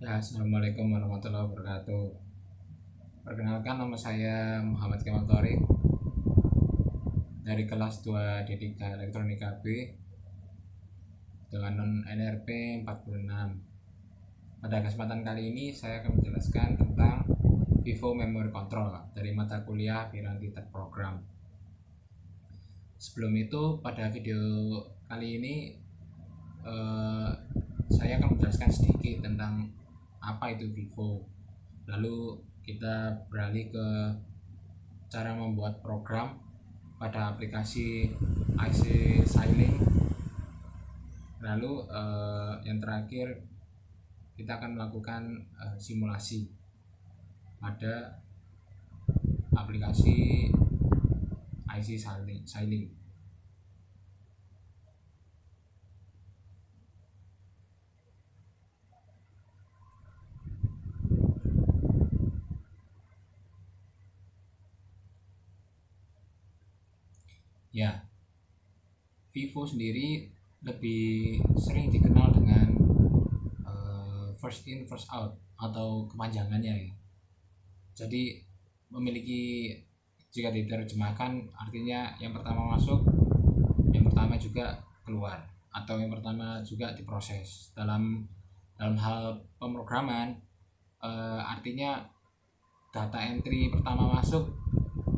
Ya, Assalamualaikum warahmatullahi wabarakatuh. Perkenalkan, nama saya Muhammad Kemal Thorik dari kelas 2 D3 Elektronika B dengan non NRP 46. Pada kesempatan kali ini saya akan menjelaskan tentang Vivo Memory Control dari mata kuliah Piranti Tek Program. Sebelum itu, pada video kali ini saya akan menjelaskan sedikit tentang apa itu Vivo. Lalu kita beralih ke cara membuat program pada aplikasi IC Xilinx. Lalu yang terakhir kita akan melakukan simulasi pada aplikasi IC Xilinx. Ya, Vivo sendiri lebih sering dikenal dengan first in first out atau kepanjangannya ya. Jadi memiliki, jika diterjemahkan artinya yang pertama masuk, yang pertama juga keluar, atau yang pertama juga diproses. Dalam hal pemrograman artinya data entry pertama masuk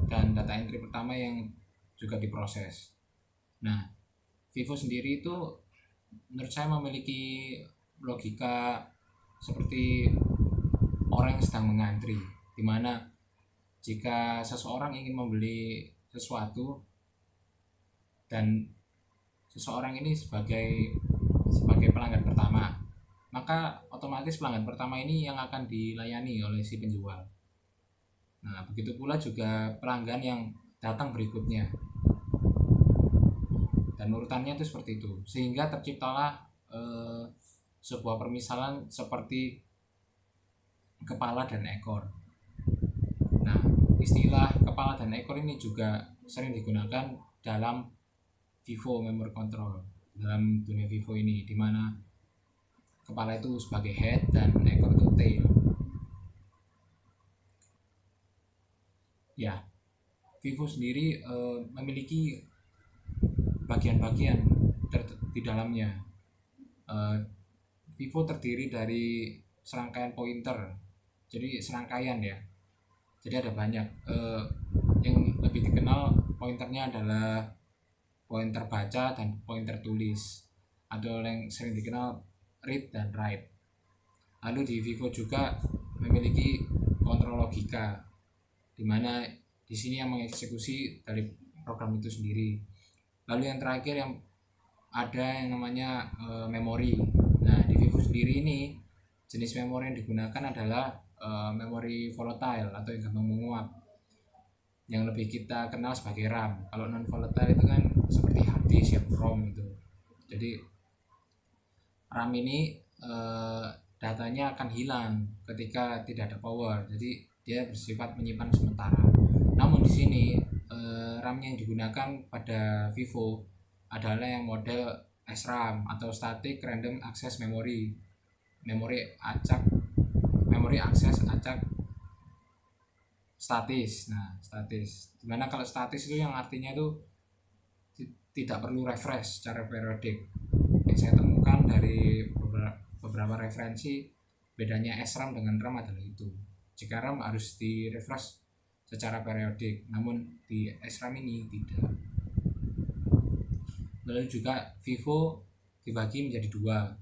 dan data entry pertama yang juga diproses. Nah, Vivo sendiri itu menurut saya memiliki logika seperti orang yang sedang mengantri, di mana jika seseorang ingin membeli sesuatu dan seseorang ini sebagai pelanggan pertama, maka otomatis pelanggan pertama ini yang akan dilayani oleh si penjual. Nah, begitu pula juga pelanggan yang datang berikutnya, dan urutannya itu seperti itu, sehingga terciptalah sebuah permisalan seperti kepala dan ekor. Nah, istilah kepala dan ekor ini juga sering digunakan dalam Vivo Memory Control, dalam dunia Vivo ini, dimana kepala itu sebagai head dan ekor itu tail. Ya, Vivo sendiri memiliki bagian-bagian di dalamnya. Vivo terdiri dari serangkaian pointer, jadi serangkaian ya. Jadi ada banyak. Yang lebih dikenal pointernya adalah pointer baca dan pointer tulis. Ada yang sering dikenal read dan write. Lalu di Vivo juga memiliki kontrol logika, di mana di sini yang mengeksekusi dari program itu sendiri. Lalu yang terakhir yang ada yang namanya memori. Nah, di Vivo sendiri ini jenis memori yang digunakan adalah memori volatile atau yang gampang menguap, yang lebih kita kenal sebagai RAM. Kalau non volatile itu kan seperti hard disk ya, ROM itu. Jadi RAM ini datanya akan hilang ketika tidak ada power. Jadi dia bersifat menyimpan sementara. Namun di sini RAM yang digunakan pada Vivo adalah yang model SRAM atau Static Random Access Memory. Memori akses acak statis. Nah, statis. Dimana kalau statis itu yang artinya itu tidak perlu refresh secara periodik. Yang saya temukan dari beberapa referensi, bedanya SRAM dengan RAM adalah itu. Jika RAM harus di refresh secara periodik, namun di SRAM ini tidak. Lalu juga Vivo dibagi menjadi dua,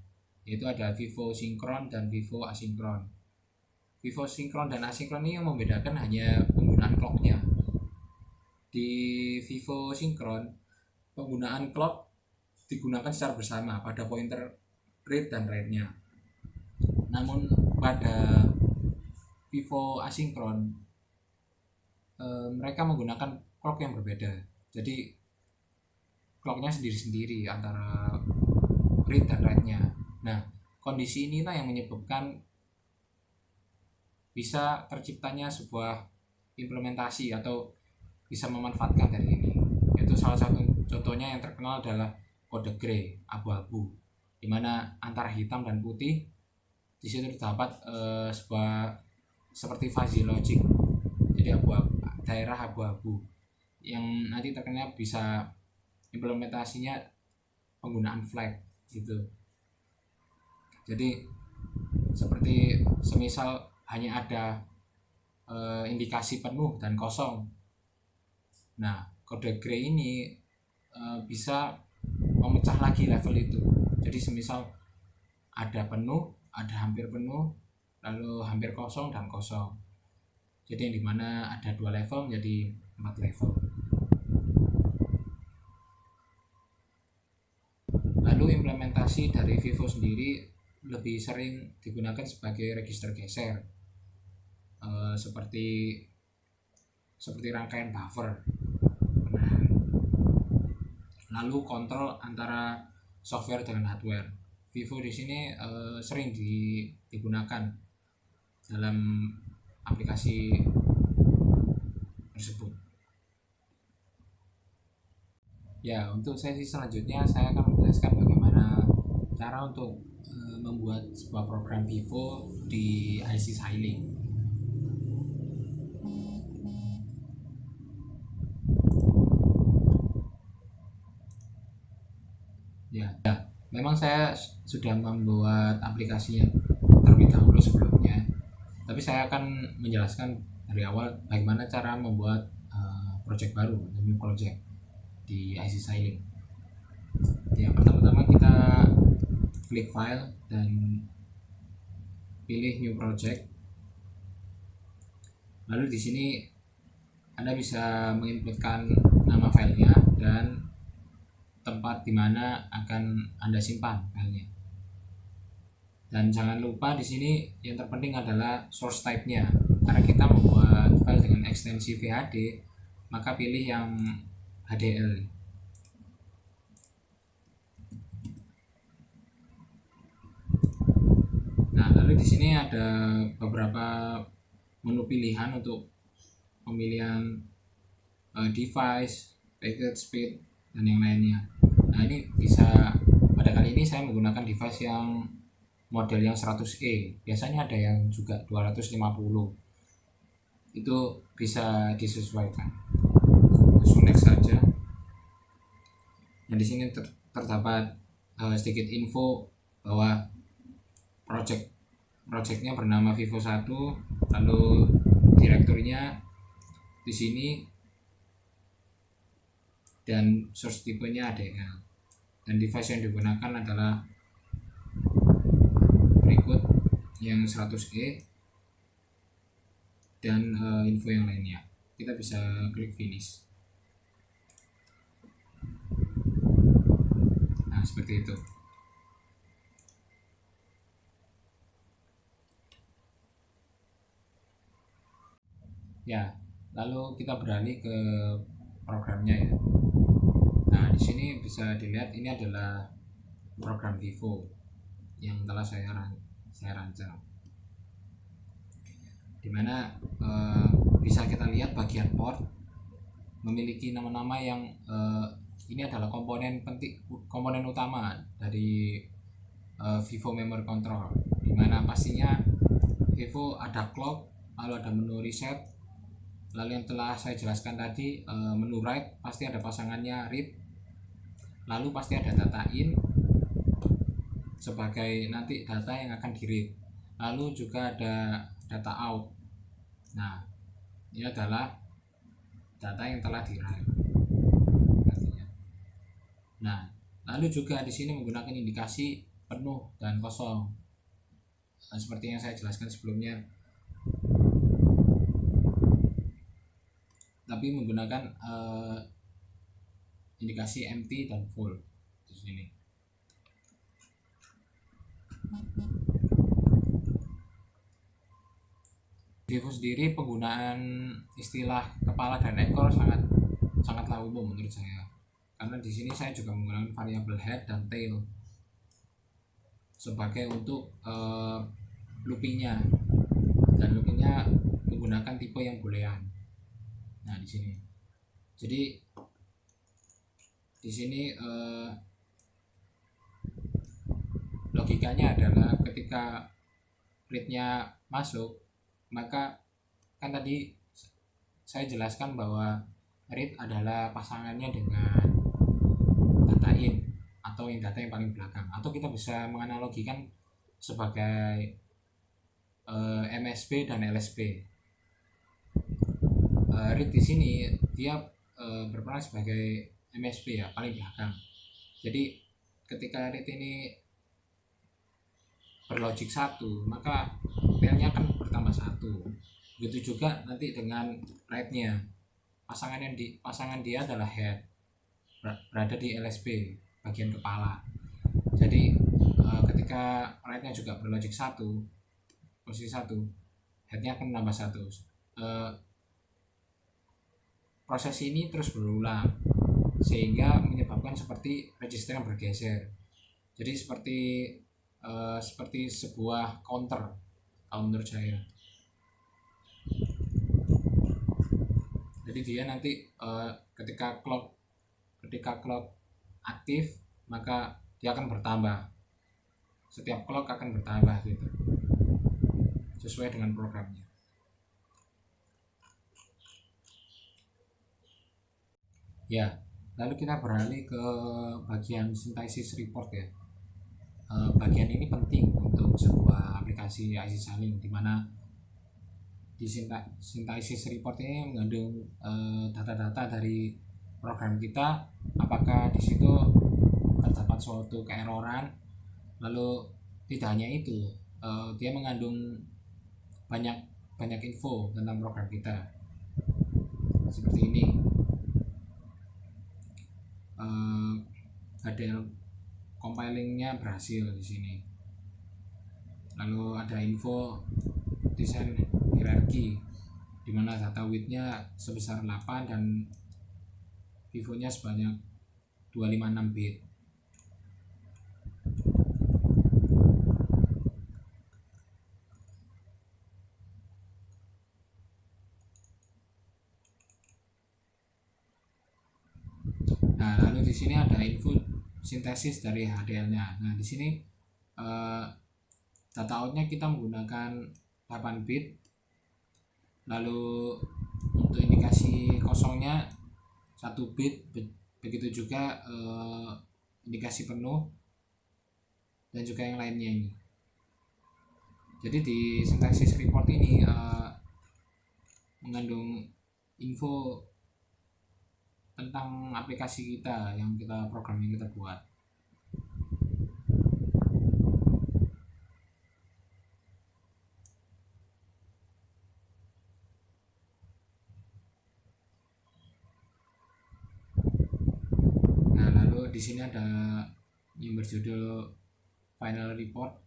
yaitu ada Vivo sinkron dan Vivo asinkron. Vivo sinkron dan asinkron ini yang membedakan hanya penggunaan clocknya. Di Vivo sinkron, penggunaan clock digunakan secara bersama pada pointer read dan write-nya. Namun pada Vivo asinkron mereka menggunakan clock yang berbeda. Jadi clocknya sendiri-sendiri antara read dan write-nya. Nah, kondisi inilah yang menyebabkan bisa terciptanya sebuah implementasi atau bisa memanfaatkan dari ini. Yaitu salah satu contohnya yang terkenal adalah kode gray, abu-abu, di mana antara hitam dan putih Di situ terdapat sebuah seperti fuzzy logic, jadi daerah abu-abu yang nanti terkena bisa implementasinya penggunaan flag gitu. Jadi seperti semisal hanya ada indikasi penuh dan kosong. Nah, kode gray ini bisa memecah lagi level itu. Jadi semisal ada penuh, ada hampir penuh, lalu hampir kosong dan kosong. Jadi yang dimana ada 2 level menjadi 4 level. Lalu implementasi dari Vivo sendiri lebih sering digunakan sebagai register geser, seperti rangkaian buffer penahan. Lalu kontrol antara software dengan hardware. Vivo di sini sering digunakan dalam aplikasi tersebut. Ya, untuk sesi selanjutnya saya akan menjelaskan bagaimana cara untuk membuat sebuah program Vivo di IC Xilinx. Ya, memang saya sudah membuat aplikasinya terlebih dahulu sebelumnya, tapi saya akan menjelaskan dari awal bagaimana cara membuat project baru, new project di IC Xilinx. Ya, pertama-tama kita klik file dan pilih new project. Lalu di sini Anda bisa menginputkan nama filenya dan tempat di mana akan Anda simpan filenya. Dan jangan lupa di sini yang terpenting adalah source type-nya. Karena kita membuat file dengan ekstensi VHD, maka pilih yang HDL. Nah, lalu di sini ada beberapa menu pilihan untuk pemilihan device, packet speed, dan yang lainnya. Nah, ini bisa, pada kali ini saya menggunakan device yang model yang 100E. Biasanya ada yang juga 250. Itu bisa disesuaikan. Langsung next saja. Nah, di sini terdapat sedikit info bahwa projectnya bernama Vivo 1, lalu direkturnya di sini dan source tipenya ADL, dan device yang digunakan adalah berikut yang 100E dan info yang lainnya. Kita bisa klik finish. Nah, seperti itu. Ya, lalu kita beralih ke programnya ya. Nah, di sini bisa dilihat ini adalah program Vivo yang telah saya rancang. Dimana bisa kita lihat bagian port memiliki nama-nama yang ini adalah komponen utama dari Vivo Memory Control. Dimana pastinya Vivo ada clock, lalu ada menu reset. Lalu yang telah saya jelaskan tadi, menu write pasti ada pasangannya read, lalu pasti ada data in sebagai nanti data yang akan di read, lalu juga ada data out. Nah, ini adalah data yang telah di write artinya. Nah, lalu juga di sini menggunakan indikasi penuh dan kosong, seperti yang saya jelaskan sebelumnya, tapi menggunakan indikasi empty dan full di sini. Vivo sendiri penggunaan istilah kepala dan ekor sangatlah umum menurut saya, karena di sini saya juga menggunakan variabel head dan tail sebagai untuk loopingnya, dan loopingnya menggunakan tipe yang boolean. Nah, di sini. Jadi di sini logikanya adalah ketika read-nya masuk, maka kan tadi saya jelaskan bahwa read adalah pasangannya dengan data in atau data yang paling belakang, atau kita bisa menganalogikan sebagai MSB dan LSB. Read di sini dia berperan sebagai MSB ya, paling belakang. Jadi ketika read ini berlogik 1, maka tailnya akan bertambah 1. Begitu juga nanti dengan write-nya. Pasangan dia adalah head, berada di LSB, bagian kepala. Jadi ketika write-nya juga berlogik 1, posisi 1, head-nya akan menambah 1. Proses ini terus berulang sehingga menyebabkan seperti register yang bergeser. Jadi seperti sebuah counter kalau menurut saya. Jadi dia nanti ketika clock aktif, maka dia akan bertambah. Setiap clock akan bertambah gitu, sesuai dengan programnya. Ya, lalu kita beralih ke bagian synthesis report ya. Bagian ini penting untuk sebuah aplikasi IC Saling, di mana di synthesis report ini mengandung data-data dari program kita, apakah di situ terdapat suatu keeroran. Lalu tidak hanya itu, dia mengandung banyak info tentang program kita, seperti ini. HDL compilingnya berhasil di sini. Lalu ada info desain hierarki, di mana data width-nya sebesar 8 dan FIFO-nya sebanyak 256 bit. Nah, lalu di sini ada info sintesis dari HDL-nya. Nah, di sini data out-nya kita menggunakan 8 bit. Lalu untuk indikasi kosongnya 1 bit, begitu juga indikasi penuh dan juga yang lainnya ini. Jadi di synthesis report ini mengandung info tentang aplikasi kita program yang kita buat. Nah, lalu di sini ada yang berjudul final report.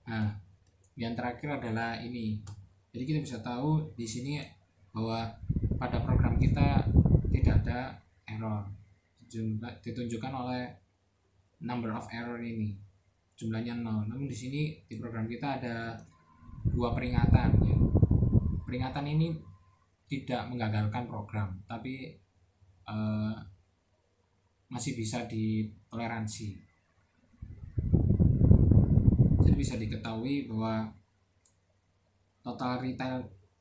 Nah, yang terakhir adalah ini. Jadi kita bisa tahu di sini bahwa pada program kita tidak ada error, ditunjukkan oleh number of error ini, jumlahnya 0. Namun di sini di program kita ada 2 peringatan ya. Peringatan ini tidak menggagalkan program, tapi masih bisa ditoleransi. Jadi bisa diketahui bahwa total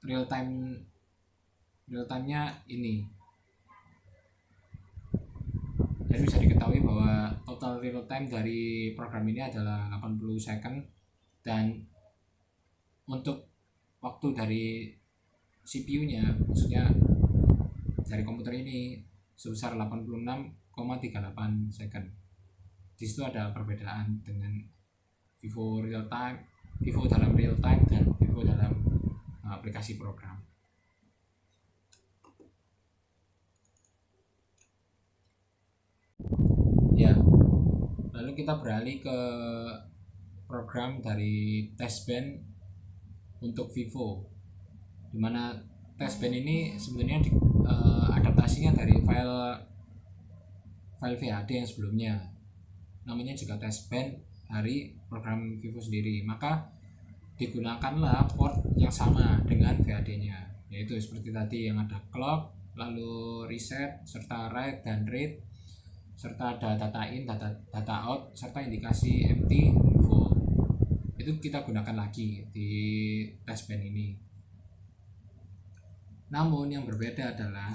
real time-nya ini. Jadi bisa diketahui bahwa total real time dari program ini adalah 80 second, dan untuk waktu dari CPU-nya, maksudnya dari komputer ini, sebesar 86,38 second. Di situ ada perbedaan dengan Vivo dalam real time dan Vivo dalam aplikasi program. Ya, lalu kita beralih ke program dari test band untuk Vivo, dimana test band ini sebenarnya adaptasinya dari file file VHD yang sebelumnya, namanya juga testbed dari program Vivo sendiri, maka digunakanlah port yang sama dengan VHD-nya, yaitu seperti tadi yang ada clock, lalu reset, serta write dan read, serta ada data in, data out, serta indikasi empty info. Itu kita gunakan lagi di testbed ini. Namun yang berbeda adalah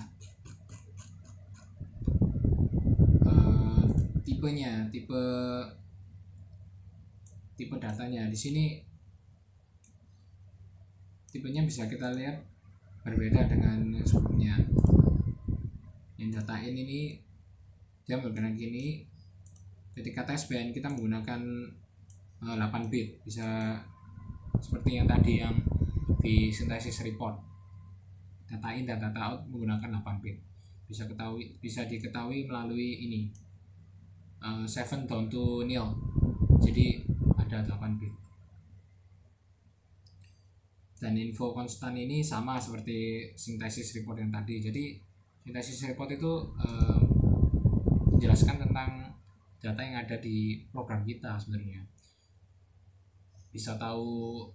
tipenya, tipe datanya. Di sini tipenya bisa kita lihat berbeda dengan yang sebelumnya. Yang data in ini dia bergerak gini. Ketika testbed kita menggunakan 8 bit, bisa seperti yang tadi yang di synthesis report, data in dan data out menggunakan 8 bit. Bisa diketahui melalui ini 7 down to nil, jadi ada 8 bit. Dan info konstan ini sama seperti synthesis report yang tadi. Jadi synthesis report itu menjelaskan tentang data yang ada di program kita sebenarnya. Bisa tahu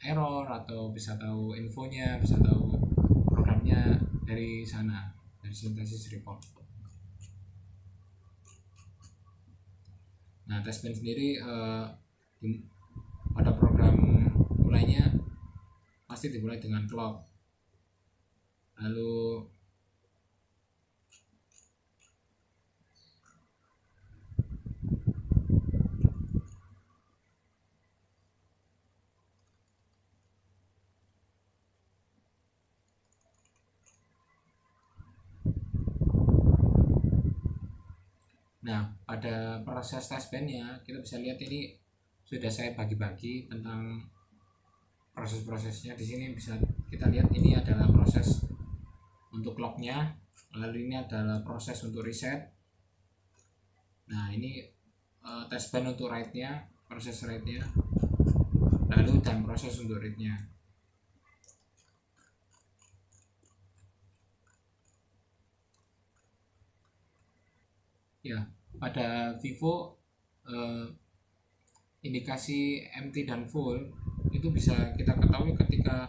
error atau bisa tahu infonya, bisa tahu programnya dari sana, dari synthesis report. Nah, testbed sendiri pada program mulainya pasti dimulai dengan clock, lalu pada proses testbednya kita bisa lihat ini sudah saya bagi-bagi tentang proses-prosesnya. Di sini bisa kita lihat ini adalah proses untuk clocknya, lalu ini adalah proses untuk reset. Nah, ini testbed untuk write-nya, proses write-nya, lalu dan proses untuk read-nya. Ya, pada Vivo indikasi empty dan full itu bisa kita ketahui ketika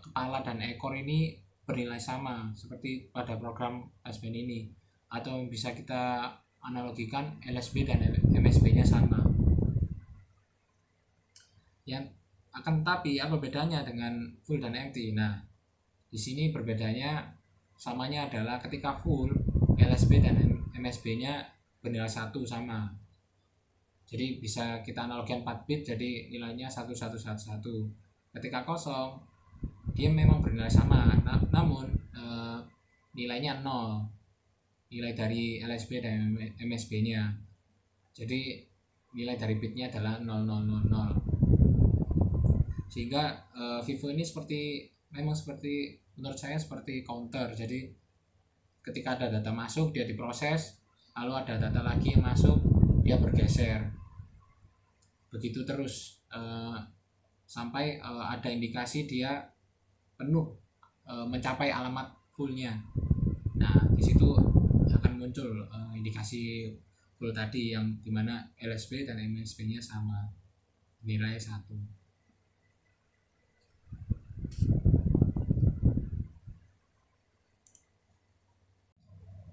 kepala dan ekor ini bernilai sama seperti pada program testbed ini, atau bisa kita analogikan LSB dan MSB-nya sama. Yang akan tetapi apa bedanya dengan full dan empty? Nah, di sini berbedanya samanya adalah ketika full LSB dan MSB-nya bernilai 1 sama. Jadi bisa kita analogikan 4 bit, jadi nilainya 1111. Ketika kosong dia memang bernilai sama, namun nilainya 0, nilai dari LSB dan MSB-nya. Jadi nilai dari bitnya adalah 0000. Sehingga Vivo ini memang seperti menurut saya seperti counter. Jadi ketika ada data masuk dia diproses, lalu ada data lagi yang masuk dia bergeser, begitu terus sampai ada indikasi dia penuh mencapai alamat fullnya. Nah, di situ akan muncul indikasi full tadi yang dimana LSB dan MSB-nya sama, nilai 1.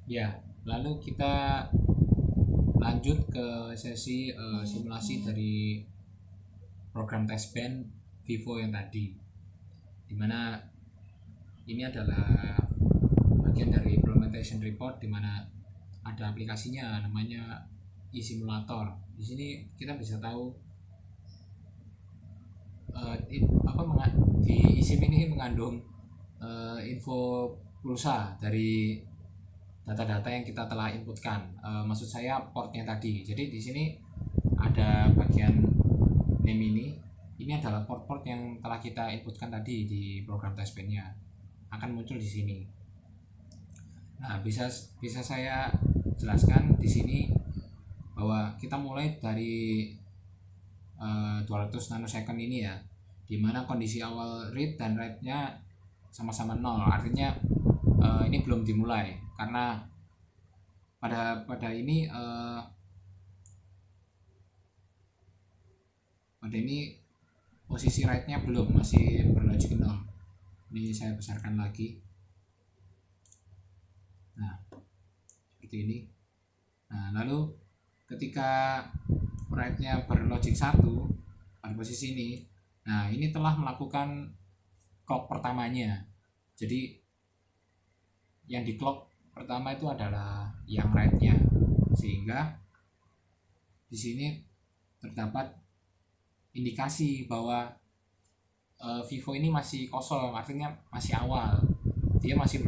Ya, lalu kita lanjut ke sesi simulasi dari program testbed Vivo yang tadi, dimana ini adalah bagian dari implementation report, dimana ada aplikasinya namanya eSimulator. Di sini kita bisa tahu di eSim ini mengandung info pulsa dari data-data yang kita telah inputkan. Maksud saya portnya tadi. Jadi di sini ada bagian name ini adalah port-port yang telah kita inputkan tadi di program testbednya, akan muncul di sini. Nah, bisa saya jelaskan di sini bahwa kita mulai dari 200 nanosecond ini ya, dimana kondisi awal read dan write-nya sama-sama 0, artinya ini belum dimulai karena pada ini posisi write-nya belum, masih berlogic 0. Ini saya besarkan lagi. Nah, seperti ini. Nah, lalu ketika write-nya berlogic 1 pada posisi ini, nah ini telah melakukan clock pertamanya. Jadi yang di clock pertama itu adalah yang write-nya, sehingga di sini terdapat indikasi bahwa Vivo ini masih kosong, artinya masih awal, dia masih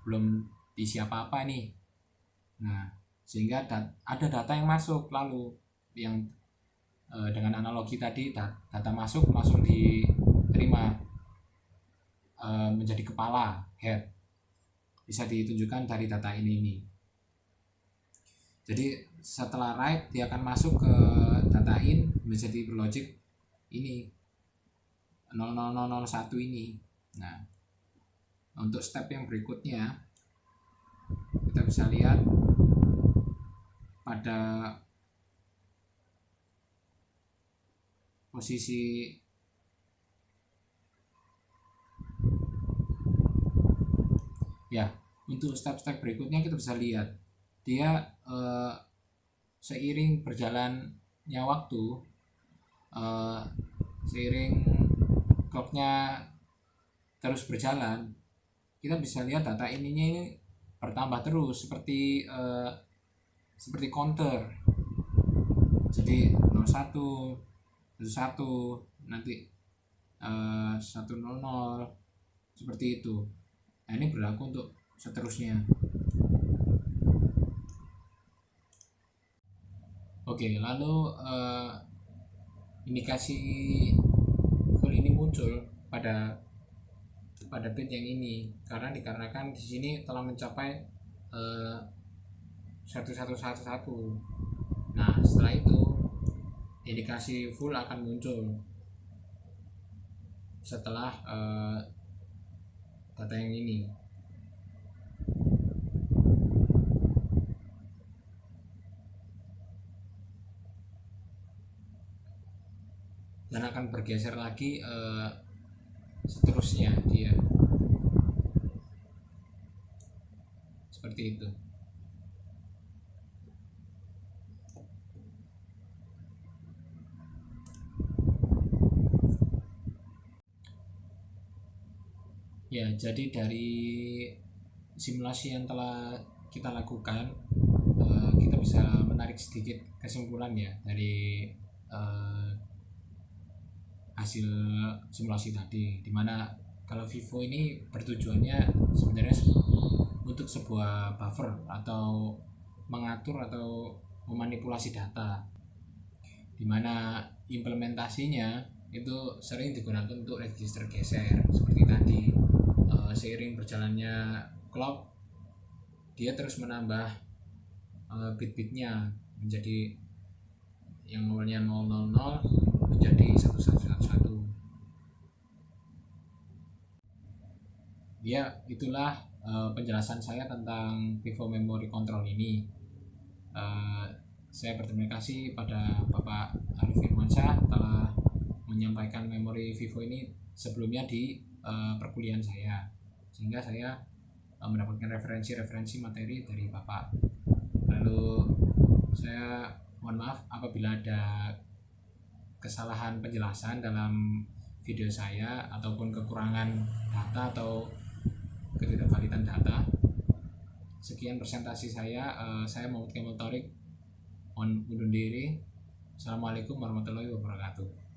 belum diisi apa-apa nih. Nah, sehingga ada data yang masuk, lalu yang dengan analogi tadi, data masuk langsung diterima menjadi kepala, head, bisa ditunjukkan dari data ini. Jadi setelah write dia akan masuk ke data in menjadi berlogic ini 00001 ini. Nah, untuk step yang berikutnya kita bisa lihat pada posisi ya, untuk step-step berikutnya kita bisa lihat dia seiring berjalannya waktu, seiring clocknya terus berjalan, kita bisa lihat data ini bertambah terus seperti counter. Jadi 01, 11, nanti 100, seperti itu. Nah, ini berlaku untuk seterusnya. Oke, lalu indikasi full ini muncul pada bit yang ini dikarenakan di sini telah mencapai 1111. Nah, setelah itu indikasi full akan muncul setelah data yang ini. Dan akan bergeser lagi seterusnya dia. Seperti itu. Ya, jadi dari simulasi yang telah kita lakukan, kita bisa menarik sedikit kesimpulan ya dari hasil simulasi tadi, dimana kalau Vivo ini bertujuannya sebenarnya untuk sebuah buffer atau mengatur atau memanipulasi data, dimana implementasinya itu sering digunakan untuk register geser seperti tadi. Seiring berjalannya clock, dia terus menambah bit-bitnya menjadi yang awalnya 000 menjadi 1111. Ya, itulah penjelasan saya tentang Vivo Memory Control ini. Saya berterima kasih pada Bapak Arif Firmansyah telah menyampaikan memori Vivo ini sebelumnya di perkuliahan saya, sehingga saya mendapatkan referensi materi dari Bapak. Lalu saya mohon maaf apabila ada kesalahan penjelasan dalam video saya ataupun kekurangan data atau ketidakvalidan data. Sekian presentasi saya. Saya Muhammad Kemal Thorik, mohon undur diri. Assalamualaikum warahmatullahi wabarakatuh.